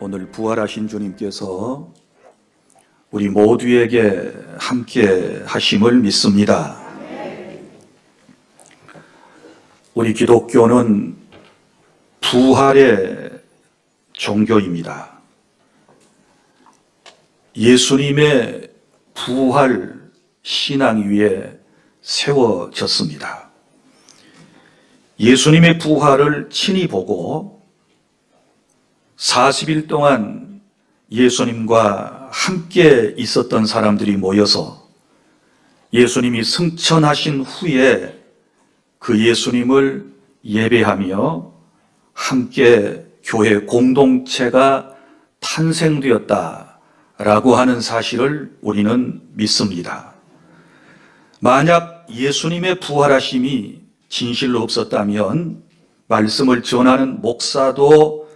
오늘 부활하신 주님께서 우리 모두에게 함께 하심을 믿습니다. 우리 기독교는 부활의 종교입니다. 예수님의 부활 신앙 위에 세워졌습니다. 예수님의 부활을 친히 보고 40일 동안 예수님과 함께 있었던 사람들이 모여서 예수님이 승천하신 후에 그 예수님을 예배하며 함께 교회 공동체가 탄생되었다라고 하는 사실을 우리는 믿습니다. 만약 예수님의 부활하심이 진실로 없었다면 말씀을 전하는 목사도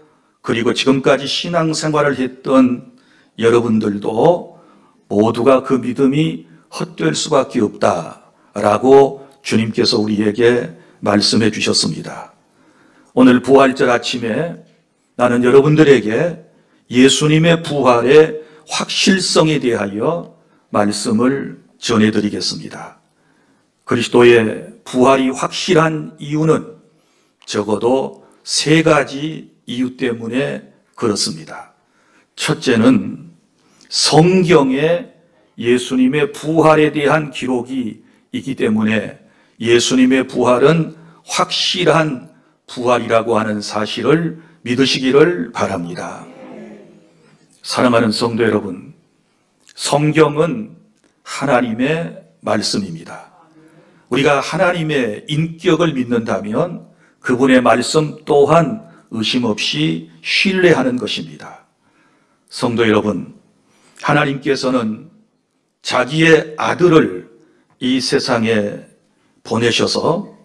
그리고 지금까지 신앙생활을 했던 여러분들도 모두가 그 믿음이 헛될 수밖에 없다라고 주님께서 우리에게 말씀해 주셨습니다. 오늘 부활절 아침에 나는 여러분들에게 예수님의 부활의 확실성에 대하여 말씀을 전해드리겠습니다. 그리스도의 부활이 확실한 이유는 적어도 세 가지 이유 때문에 그렇습니다. 첫째는 성경에 예수님의 부활에 대한 기록이 있기 때문에 예수님의 부활은 확실한 부활이라고 하는 사실을 믿으시기를 바랍니다. 사랑하는 성도 여러분, 성경은 하나님의 말씀입니다. 우리가 하나님의 인격을 믿는다면 그분의 말씀 또한 의심 없이 신뢰하는 것입니다. 성도 여러분, 하나님께서는 자기의 아들을 이 세상에 보내셔서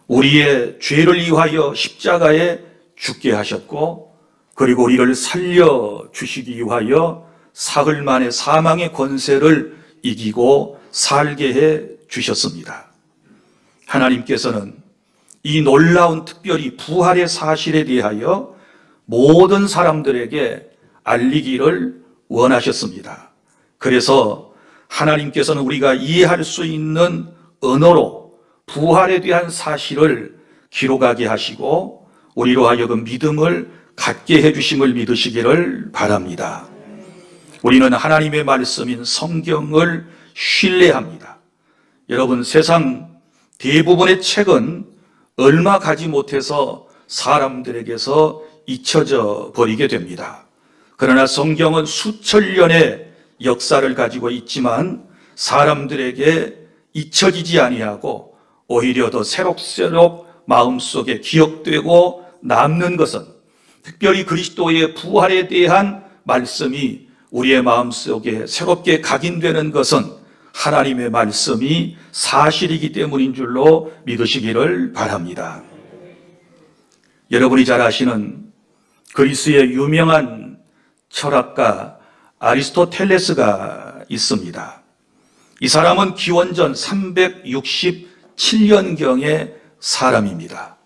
우리의 죄를 위하여 십자가에 죽게 하셨고, 그리고 우리를 살려주시기 위하여 사흘 만에 사망의 권세를 이기고 살게 해 주셨습니다. 하나님께서는 이 놀라운 특별히 부활의 사실에 대하여 모든 사람들에게 알리기를 원하셨습니다. 그래서 하나님께서는 우리가 이해할 수 있는 언어로 부활에 대한 사실을 기록하게 하시고 우리로 하여금 믿음을 갖게 해주심을 믿으시기를 바랍니다. 우리는 하나님의 말씀인 성경을 신뢰합니다. 여러분, 세상 대부분의 책은 얼마 가지 못해서 사람들에게서 잊혀져 버리게 됩니다. 그러나 성경은 수천 년의 역사를 가지고 있지만 사람들에게 잊혀지지 아니하고 오히려 더 새록새록 마음속에 기억되고 남는 것은 특별히 그리스도의 부활에 대한 말씀이 우리의 마음속에 새롭게 각인되는 것은 하나님의 말씀이 사실이기 때문인 줄로 믿으시기를 바랍니다. 여러분이 잘 아시는 그리스의 유명한 철학가 아리스토텔레스가 있습니다. 이 사람은 기원전 367년경의 사람입니다.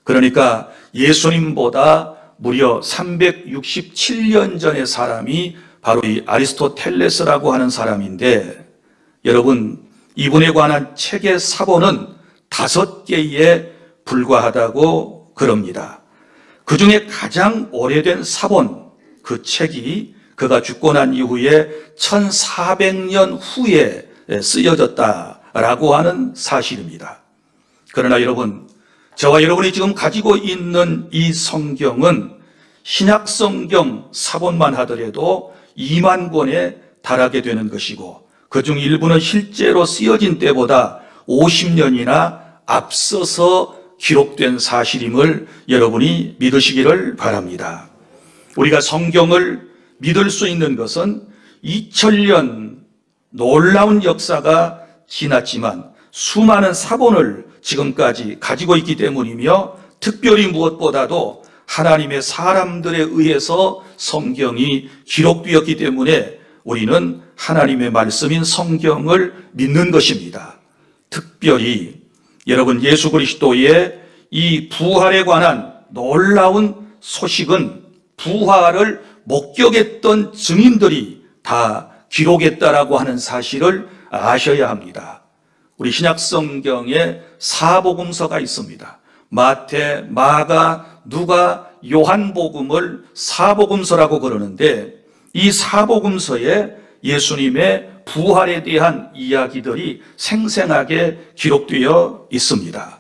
그러니까 예수님보다 무려 367년 전의 사람이 바로 이 아리스토텔레스라고 하는 사람인데, 여러분, 이분에 관한 책의 사본은 5개에 불과하다고 그럽니다. 그 중에 가장 오래된 사본, 그 책이 그가 죽고 난 이후에 1400년 후에 쓰여졌다라고 하는 사실입니다. 그러나 여러분, 저와 여러분이 지금 가지고 있는 이 성경은 신약성경 사본만 하더라도 2만 권에 달하게 되는 것이고, 그중 일부는 실제로 쓰여진 때보다 50년이나 앞서서 기록된 사실임을 여러분이 믿으시기를 바랍니다. 우리가 성경을 믿을 수 있는 것은 2000년 놀라운 역사가 지났지만 수많은 사본을 지금까지 가지고 있기 때문이며, 특별히 무엇보다도 하나님의 사람들에 의해서 성경이 기록되었기 때문에 우리는 하나님의 말씀인 성경을 믿는 것입니다. 특별히 여러분, 예수 그리스도의 이 부활에 관한 놀라운 소식은 부활을 목격했던 증인들이 다 기록했다라고 하는 사실을 아셔야 합니다. 우리 신약성경에 사복음서가 있습니다. 마태, 마가, 누가, 요한복음을 사복음서라고 그러는데 이 사복음서에 예수님의 부활에 대한 이야기들이 생생하게 기록되어 있습니다.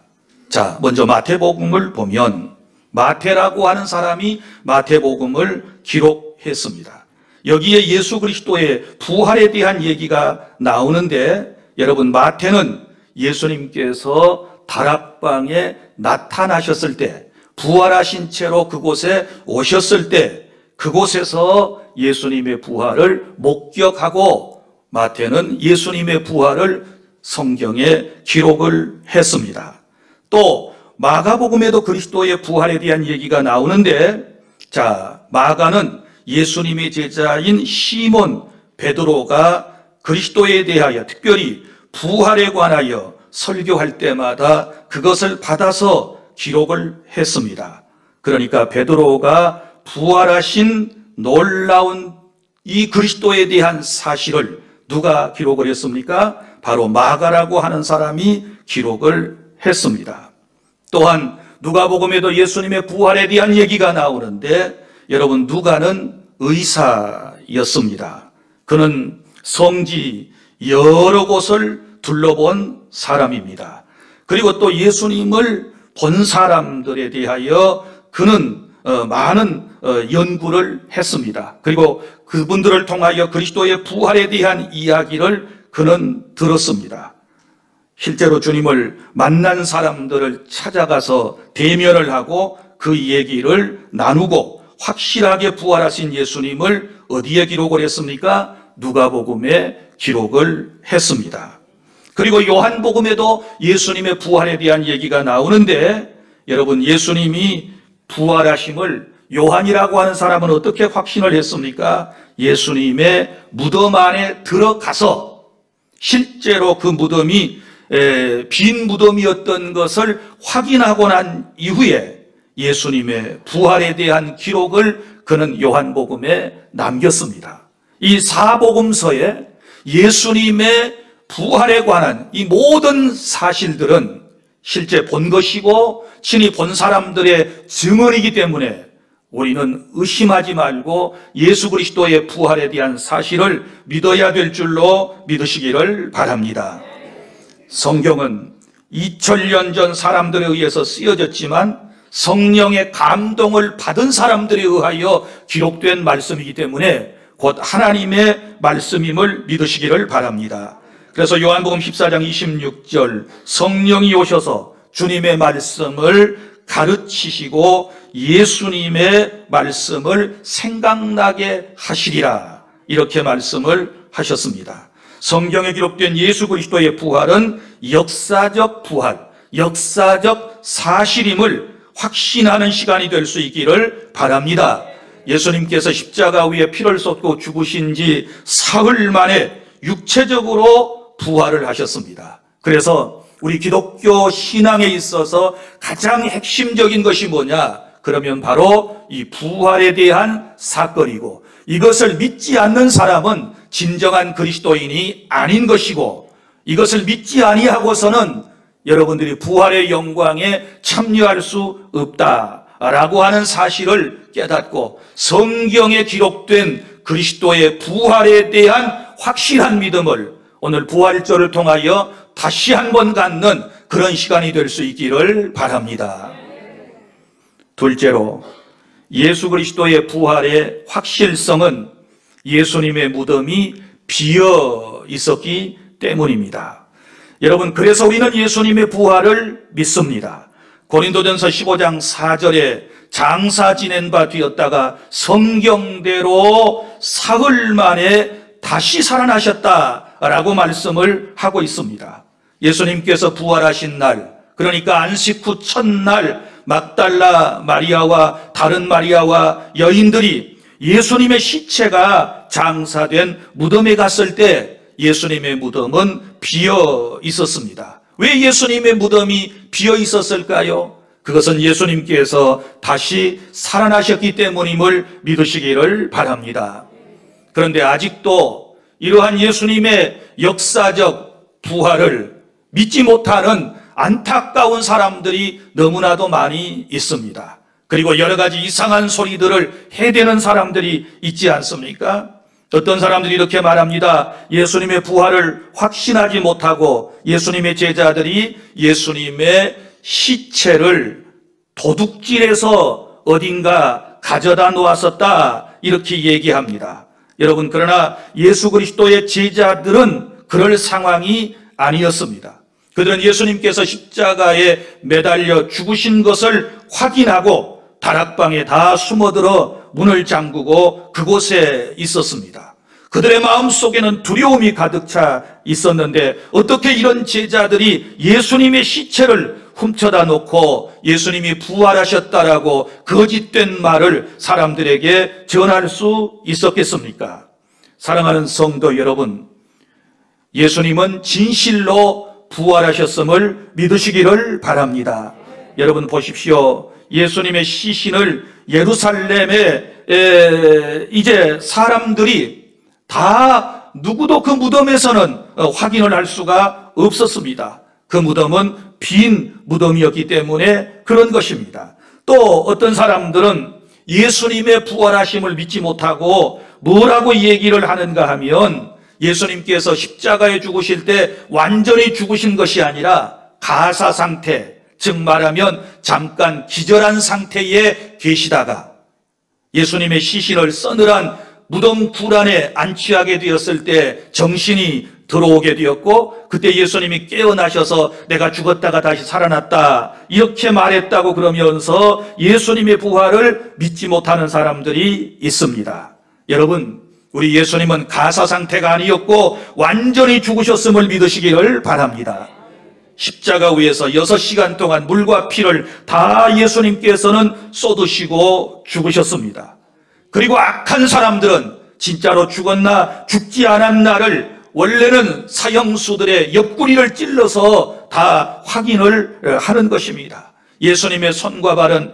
자, 먼저 마태복음을 보면 마태라고 하는 사람이 마태복음을 기록했습니다. 여기에 예수 그리스도의 부활에 대한 얘기가 나오는데 여러분, 마태는 예수님께서 다락방에 나타나셨을 때, 부활하신 채로 그곳에 오셨을 때 그곳에서 예수님의 부활을 목격하고 마태는 예수님의 부활을 성경에 기록을 했습니다. 또 마가복음에도 그리스도의 부활에 대한 얘기가 나오는데, 자, 마가는 예수님의 제자인 시몬 베드로가 그리스도에 대하여 특별히 부활에 관하여 설교할 때마다 그것을 받아서 기록을 했습니다. 그러니까 베드로가 부활하신 놀라운 이 그리스도에 대한 사실을 누가 기록을 했습니까? 바로 마가라고 하는 사람이 기록을 했습니다. 또한 누가복음에도 예수님의 부활에 대한 얘기가 나오는데 여러분, 누가는 의사였습니다. 그는 성지 여러 곳을 둘러본 사람입니다. 그리고 또 예수님을 본 사람들에 대하여 그는 많은 연구를 했습니다. 그리고 그분들을 통하여 그리스도의 부활에 대한 이야기를 그는 들었습니다. 실제로 주님을 만난 사람들을 찾아가서 대면을 하고 그 얘기를 나누고 확실하게 부활하신 예수님을 어디에 기록을 했습니까? 누가복음에 기록을 했습니다. 그리고 요한복음에도 예수님의 부활에 대한 얘기가 나오는데 여러분, 예수님이 부활하심을 요한이라고 하는 사람은 어떻게 확신을 했습니까? 예수님의 무덤 안에 들어가서 실제로 그 무덤이 빈 무덤이었던 것을 확인하고 난 이후에 예수님의 부활에 대한 기록을 그는 요한복음에 남겼습니다. 이 사복음서에 예수님의 부활에 관한 이 모든 사실들은 실제 본 것이고 친히 본 사람들의 증언이기 때문에 우리는 의심하지 말고 예수 그리스도의 부활에 대한 사실을 믿어야 될 줄로 믿으시기를 바랍니다. 성경은 2000년 전 사람들에 의해서 쓰여졌지만 성령의 감동을 받은 사람들에 의하여 기록된 말씀이기 때문에 곧 하나님의 말씀임을 믿으시기를 바랍니다. 그래서 요한복음 14장 26절 성령이 오셔서 주님의 말씀을 가르치시고 예수님의 말씀을 생각나게 하시리라, 이렇게 말씀을 하셨습니다. 성경에 기록된 예수 그리스도의 부활은 역사적 부활, 역사적 사실임을 확신하는 시간이 될 수 있기를 바랍니다. 예수님께서 십자가 위에 피를 쏟고 죽으신 지 사흘 만에 육체적으로 부활을 하셨습니다. 그래서 우리 기독교 신앙에 있어서 가장 핵심적인 것이 뭐냐? 그러면 바로 이 부활에 대한 사건이고, 이것을 믿지 않는 사람은 진정한 그리스도인이 아닌 것이고, 이것을 믿지 아니하고서는 여러분들이 부활의 영광에 참여할 수 없다라고 하는 사실을 깨닫고 성경에 기록된 그리스도의 부활에 대한 확실한 믿음을 오늘 부활절을 통하여 다시 한번 갖는 그런 시간이 될 수 있기를 바랍니다. 둘째로, 예수 그리스도의 부활의 확실성은 예수님의 무덤이 비어 있었기 때문입니다. 여러분, 그래서 우리는 예수님의 부활을 믿습니다. 고린도전서 15장 4절에 장사 지낸 바 되었다가 성경대로 사흘 만에 다시 살아나셨다라고 말씀을 하고 있습니다. 예수님께서 부활하신 날, 그러니까 안식 후 첫날 막달라 마리아와 다른 마리아와 여인들이 예수님의 시체가 장사된 무덤에 갔을 때 예수님의 무덤은 비어 있었습니다. 왜 예수님의 무덤이 비어 있었을까요? 그것은 예수님께서 다시 살아나셨기 때문임을 믿으시기를 바랍니다. 그런데 아직도 이러한 예수님의 역사적 부활을 믿지 못하는 안타까운 사람들이 너무나도 많이 있습니다. 그리고 여러 가지 이상한 소리들을 해대는 사람들이 있지 않습니까? 어떤 사람들이 이렇게 말합니다. 예수님의 부활을 확신하지 못하고 예수님의 제자들이 예수님의 시체를 도둑질해서 어딘가 가져다 놓았었다, 이렇게 얘기합니다. 여러분, 그러나 예수 그리스도의 제자들은 그럴 상황이 아니었습니다. 그들은 예수님께서 십자가에 매달려 죽으신 것을 확인하고 다락방에 다 숨어들어 문을 잠그고 그곳에 있었습니다. 그들의 마음속에는 두려움이 가득 차 있었는데 어떻게 이런 제자들이 예수님의 시체를 훔쳐다 놓고 예수님이 부활하셨다라고 거짓된 말을 사람들에게 전할 수 있었겠습니까? 사랑하는 성도 여러분, 예수님은 진실로 부활하셨음을 믿으시기를 바랍니다. 여러분 보십시오. 예수님의 시신을 예루살렘에 이제 사람들이 다 누구도 그 무덤에서는 확인을 할 수가 없었습니다. 그 무덤은 빈 무덤이었기 때문에 그런 것입니다. 또 어떤 사람들은 예수님의 부활하심을 믿지 못하고 뭐라고 얘기를 하는가 하면 예수님께서 십자가에 죽으실 때 완전히 죽으신 것이 아니라 가사 상태, 즉 말하면 잠깐 기절한 상태에 계시다가 예수님의 시신을 서늘한 무덤 굴안에 안치하게 되었을 때 정신이 들어오게 되었고 그때 예수님이 깨어나셔서 내가 죽었다가 다시 살아났다 이렇게 말했다고 그러면서 예수님의 부활을 믿지 못하는 사람들이 있습니다. 여러분, 우리 예수님은 가사 상태가 아니었고 완전히 죽으셨음을 믿으시기를 바랍니다. 십자가 위에서 6시간 동안 물과 피를 다 예수님께서는 쏟으시고 죽으셨습니다. 그리고 악한 사람들은 진짜로 죽었나 죽지 않았나를 원래는 사형수들의 옆구리를 찔러서 다 확인을 하는 것입니다. 예수님의 손과 발은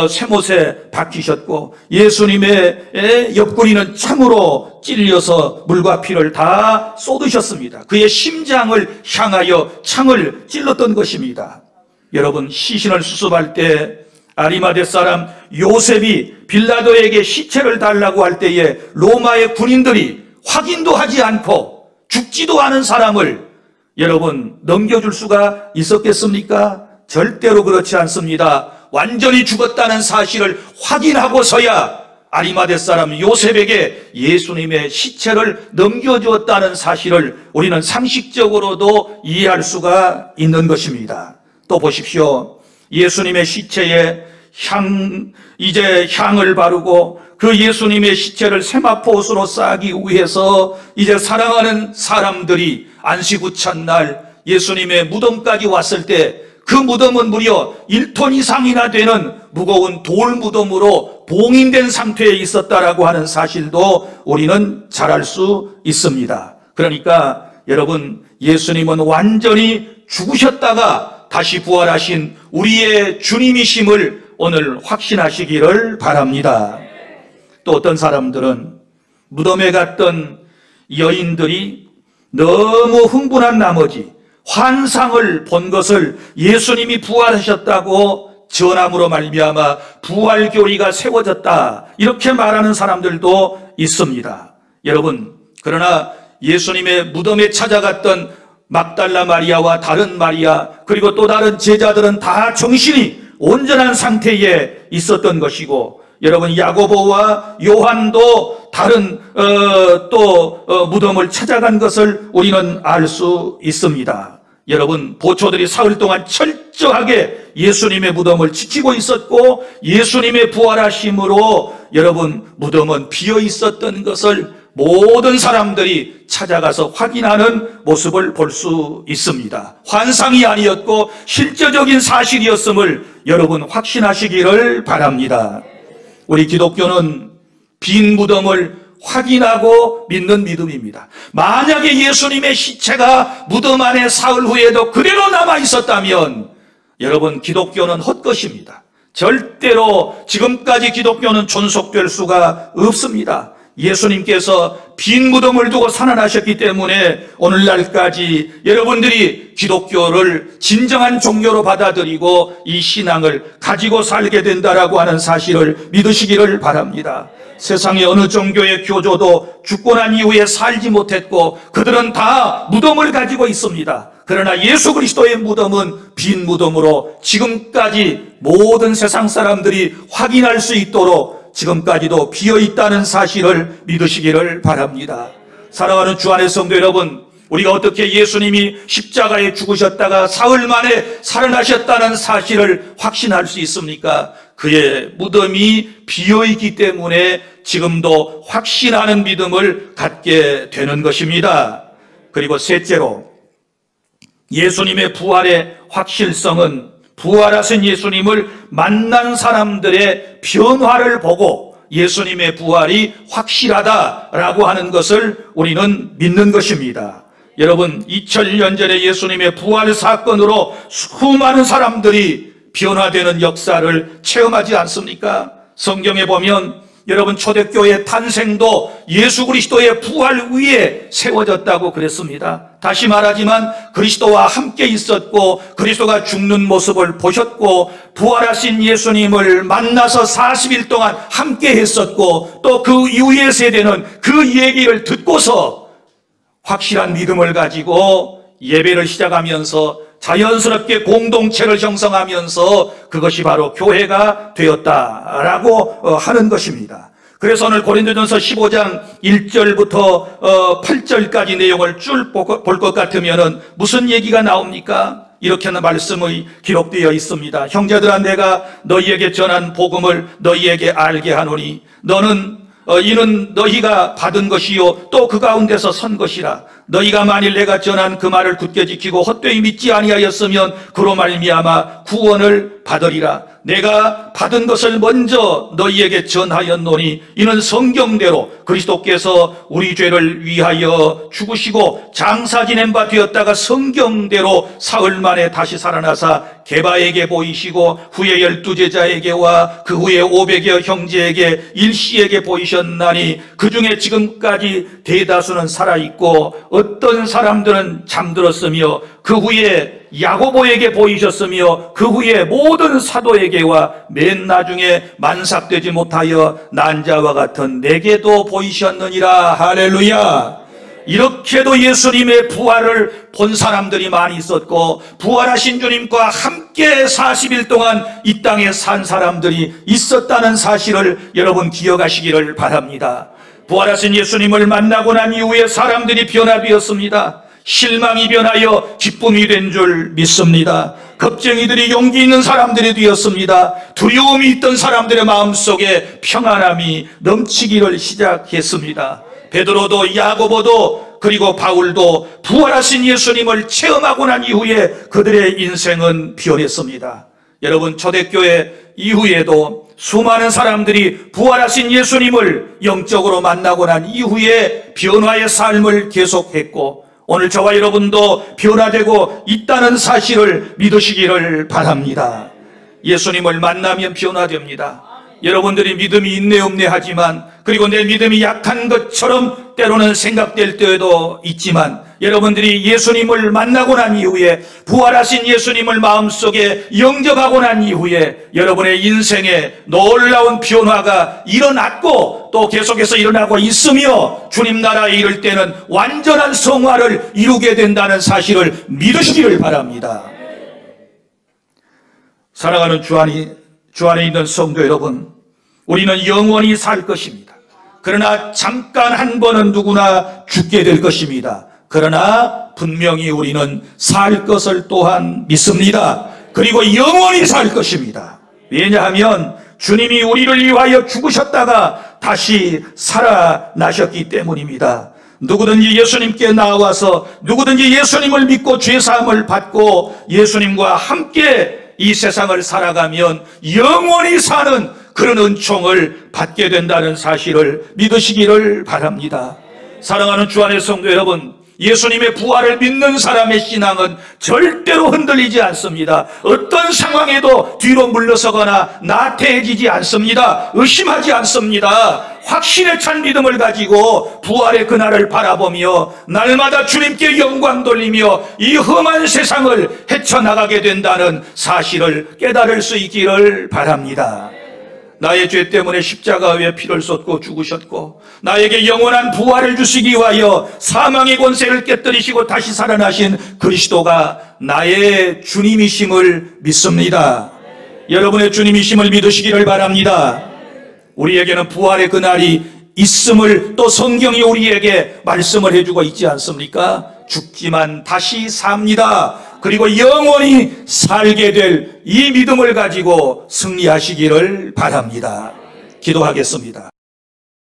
쇠못에 박히셨고 예수님의 옆구리는 창으로 찔려서 물과 피를 다 쏟으셨습니다. 그의 심장을 향하여 창을 찔렀던 것입니다. 여러분, 시신을 수습할 때 아리마대 사람 요셉이 빌라도에게 시체를 달라고 할 때에 로마의 군인들이 확인도 하지 않고 죽지도 않은 사람을 여러분 넘겨줄 수가 있었겠습니까? 절대로 그렇지 않습니다. 완전히 죽었다는 사실을 확인하고서야 아리마대 사람 요셉에게 예수님의 시체를 넘겨주었다는 사실을 우리는 상식적으로도 이해할 수가 있는 것입니다. 또 보십시오. 예수님의 시체에 이제 향을 바르고 그 예수님의 시체를 세마포옷으로 싸기 위해서 이제 사랑하는 사람들이 안식 첫날 예수님의 무덤까지 왔을 때 그 무덤은 무려 1톤 이상이나 되는 무거운 돌 무덤으로 봉인된 상태에 있었다라고 하는 사실도 우리는 잘 알 수 있습니다. 그러니까 여러분, 예수님은 완전히 죽으셨다가 다시 부활하신 우리의 주님이심을 오늘 확신하시기를 바랍니다. 또 어떤 사람들은 무덤에 갔던 여인들이 너무 흥분한 나머지 환상을 본 것을 예수님이 부활하셨다고 전함으로 말미암아 부활교리가 세워졌다 이렇게 말하는 사람들도 있습니다. 여러분, 그러나 예수님의 무덤에 찾아갔던 막달라 마리아와 다른 마리아 그리고 또 다른 제자들은 다 정신이 온전한 상태에 있었던 것이고 여러분 야고보와 요한도 다른 무덤을 찾아간 것을 우리는 알 수 있습니다. 여러분, 보초들이 사흘 동안 철저하게 예수님의 무덤을 지키고 있었고 예수님의 부활하심으로 여러분 무덤은 비어 있었던 것을 모든 사람들이 찾아가서 확인하는 모습을 볼 수 있습니다. 환상이 아니었고 실제적인 사실이었음을 여러분 확신하시기를 바랍니다. 우리 기독교는 빈 무덤을 확인하고 믿는 믿음입니다. 만약에 예수님의 시체가 무덤 안에 사흘 후에도 그대로 남아 있었다면 여러분, 기독교는 헛것입니다. 절대로 지금까지 기독교는 존속될 수가 없습니다. 예수님께서 빈 무덤을 두고 살아나셨기 때문에 오늘날까지 여러분들이 기독교를 진정한 종교로 받아들이고 이 신앙을 가지고 살게 된다라고 하는 사실을 믿으시기를 바랍니다. 세상의 어느 종교의 교조도 죽고 난 이후에 살지 못했고 그들은 다 무덤을 가지고 있습니다. 그러나 예수 그리스도의 무덤은 빈 무덤으로 지금까지 모든 세상 사람들이 확인할 수 있도록 지금까지도 비어있다는 사실을 믿으시기를 바랍니다. 사랑하는 주 안의 성도 여러분, 우리가 어떻게 예수님이 십자가에 죽으셨다가 사흘 만에 살아나셨다는 사실을 확신할 수 있습니까? 그의 무덤이 비어있기 때문에 지금도 확신하는 믿음을 갖게 되는 것입니다. 그리고 셋째로, 예수님의 부활의 확실성은 부활하신 예수님을 만난 사람들의 변화를 보고 예수님의 부활이 확실하다라고 하는 것을 우리는 믿는 것입니다. 여러분, 2000년 전에 예수님의 부활 사건으로 수많은 사람들이 변화되는 역사를 체험하지 않습니까? 성경에 보면 여러분, 초대교회 탄생도 예수 그리스도의 부활 위에 세워졌다고 그랬습니다. 다시 말하지만 그리스도와 함께 있었고 그리스도가 죽는 모습을 보셨고 부활하신 예수님을 만나서 40일 동안 함께 했었고 또 그 이후의 세대는 그 얘기를 듣고서 확실한 믿음을 가지고 예배를 시작하면서 자연스럽게 공동체를 형성하면서 그것이 바로 교회가 되었다라고 하는 것입니다. 그래서 오늘 고린도전서 15장 1절부터 8절까지 내용을 쭉 볼 것 같으면 무슨 얘기가 나옵니까? 이렇게는 말씀이 기록되어 있습니다. 형제들아, 내가 너희에게 전한 복음을 너희에게 알게 하노니 이는 너희가 받은 것이요 또 그 가운데서 선 것이라. 너희가 만일 내가 전한 그 말을 굳게 지키고 헛되이 믿지 아니하였으면 그로 말미암아 구원을 받으리라. 내가 받은 것을 먼저 너희에게 전하였노니 이는 성경대로 그리스도께서 우리 죄를 위하여 죽으시고 장사 지낸 바 되었다가 성경대로 사흘 만에 다시 살아나사 게바에게 보이시고 후에 12제자에게와 그 후에 500여 형제에게 일시에게 보이셨나니 그 중에 지금까지 대다수는 살아있고 어떤 사람들은 잠들었으며 그 후에 야고보에게 보이셨으며 그 후에 모든 사도에게와 맨 나중에 만삭되지 못하여 난 자와 같은 내게도 보이셨느니라. 할렐루야. 이렇게도 예수님의 부활을 본 사람들이 많이 있었고 부활하신 주님과 함께 40일 동안 이 땅에 산 사람들이 있었다는 사실을 여러분 기억하시기를 바랍니다. 부활하신 예수님을 만나고 난 이후에 사람들이 변화되었습니다. 실망이 변하여 기쁨이 된 줄 믿습니다. 겁쟁이들이 용기 있는 사람들이 되었습니다. 두려움이 있던 사람들의 마음속에 평안함이 넘치기를 시작했습니다. 베드로도 야고보도 그리고 바울도 부활하신 예수님을 체험하고 난 이후에 그들의 인생은 변했습니다. 여러분, 초대교회 이후에도 수많은 사람들이 부활하신 예수님을 영적으로 만나고 난 이후에 변화의 삶을 계속했고 오늘 저와 여러분도 변화되고 있다는 사실을 믿으시기를 바랍니다. 예수님을 만나면 변화됩니다. 여러분들이 믿음이 있네 없네 하지만 그리고 내 믿음이 약한 것처럼 때로는 생각될 때도 있지만 여러분들이 예수님을 만나고 난 이후에 부활하신 예수님을 마음속에 영접하고 난 이후에 여러분의 인생에 놀라운 변화가 일어났고 또 계속해서 일어나고 있으며 주님 나라에 이를 때는 완전한 성화를 이루게 된다는 사실을 믿으시기를 바랍니다. 사랑하는 주 안에 있는 성도 여러분, 우리는 영원히 살 것입니다. 그러나 잠깐 한 번은 누구나 죽게 될 것입니다. 그러나 분명히 우리는 살 것을 또한 믿습니다. 그리고 영원히 살 것입니다. 왜냐하면 주님이 우리를 위하여 죽으셨다가 다시 살아나셨기 때문입니다. 누구든지 예수님께 나와서 누구든지 예수님을 믿고 죄사함을 받고 예수님과 함께 이 세상을 살아가면 영원히 사는 그런 은총을 받게 된다는 사실을 믿으시기를 바랍니다. 사랑하는 주 안의 성도 여러분, 예수님의 부활을 믿는 사람의 신앙은 절대로 흔들리지 않습니다. 어떤 상황에도 뒤로 물러서거나 나태해지지 않습니다. 의심하지 않습니다. 확신에 찬 믿음을 가지고 부활의 그날을 바라보며 날마다 주님께 영광 돌리며 이 험한 세상을 헤쳐나가게 된다는 사실을 깨달을 수 있기를 바랍니다. 나의 죄 때문에 십자가에 피를 쏟고 죽으셨고 나에게 영원한 부활을 주시기 위하여 사망의 권세를 깨뜨리시고 다시 살아나신 그리스도가 나의 주님이심을 믿습니다. 여러분의 주님이심을 믿으시기를 바랍니다. 우리에게는 부활의 그날이 있음을 또 성경이 우리에게 말씀을 해주고 있지 않습니까? 죽지만 다시 삽니다. 그리고 영원히 살게 될 이 믿음을 가지고 승리하시기를 바랍니다. 기도하겠습니다.